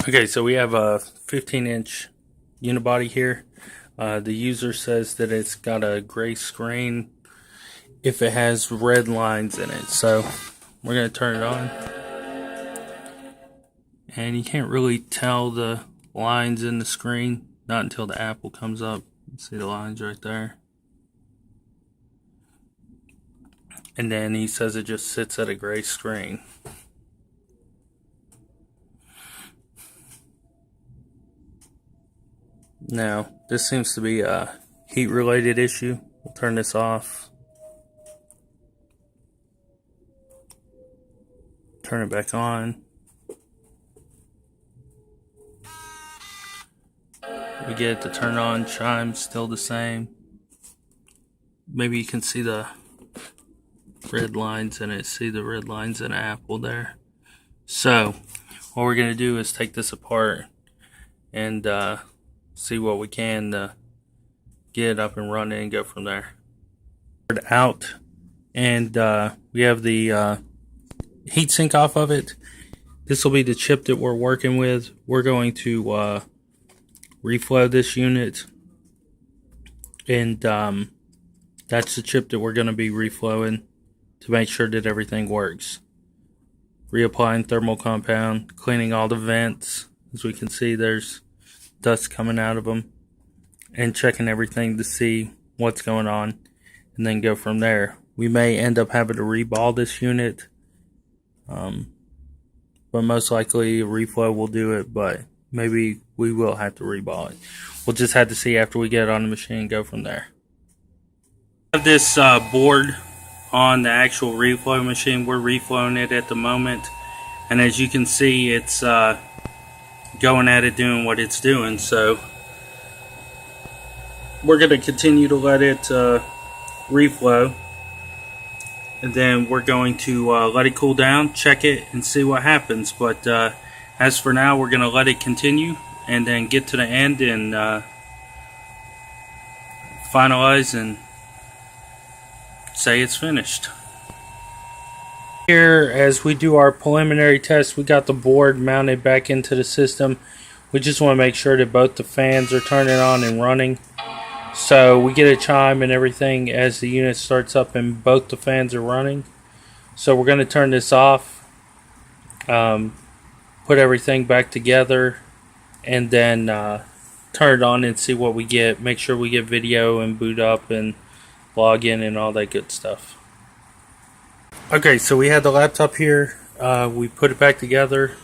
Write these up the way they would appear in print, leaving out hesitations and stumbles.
Okay, so we have a 15-inch UniBody here. The user says that it's got a gray screen if it has red lines in it. So we're going to turn it on. And you can't really tell the lines in the screen, not until the Apple comes up. See the lines right there. And then he says it just sits at a gray screen. Now, this seems to be a heat-related issue. We'll turn this off. Turn it back on. We get it to turn on. Chime's still the same. Maybe you can see the red lines in it. See the red lines in Apple there. So, what we're going to do is take this apart and see what we can get it up and running and go from there. Out, and we have the heatsink off of it. This will be the chip that we're working with. We're going to reflow this unit, and that's the chip that we're going to be reflowing to make sure that everything works. Reapplying thermal compound, cleaning all the vents. As we can see, there's dust coming out of them, and checking everything to see what's going on, and then go from there. We may end up having to reball this unit, but most likely Reflow will do it, but maybe we will have to reball it. We'll just have to see after we get it on the machine and go from there. I have this board on the actual reflow machine. We're reflowing it at the moment, and as you can see, it's going at it, doing what it's doing. So we're going to continue to let it reflow, and then we're going to let it cool down, check it, and see what happens. But as for now, we're going to let it continue and then get to the end and finalize and say it's finished. Here, as we do our preliminary test, we got the board mounted back into the system. We just want to make sure that both the fans are turning on and running. So we get a chime and everything as the unit starts up and both the fans are running. So we're going to turn this off, put everything back together, and then turn it on and see what we get. Make sure we get video and boot up and log in and all that good stuff. Okay, so we had the laptop here. We put it back together.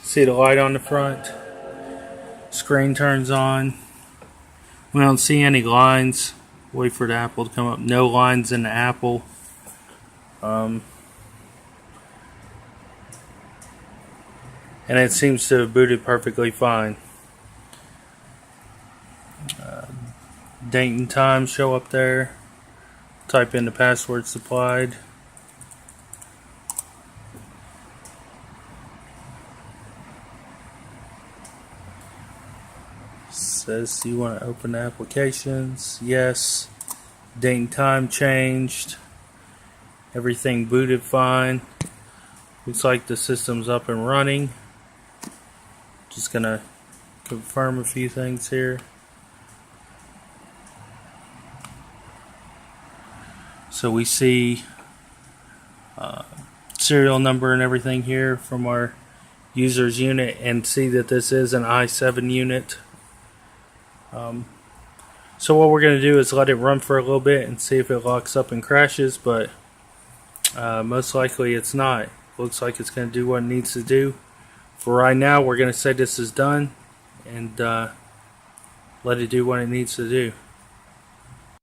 See the light on the front. Screen turns on. We don't see any lines. Wait for the Apple to come up. No lines in the Apple. And it seems to have booted perfectly fine. Date and time show up there. Type in the password supplied. Says you want to open the applications. Yes. Date and time changed. Everything booted fine. Looks like the system's up and running. Just gonna confirm a few things here. So we see serial number and everything here from our user's unit, and see that this is an i7 unit. So what we're going to do is let it run for a little bit and see if it locks up and crashes, but most likely it's not. Looks like it's going to do what it needs to do. For right now, we're going to say this is done and let it do what it needs to do.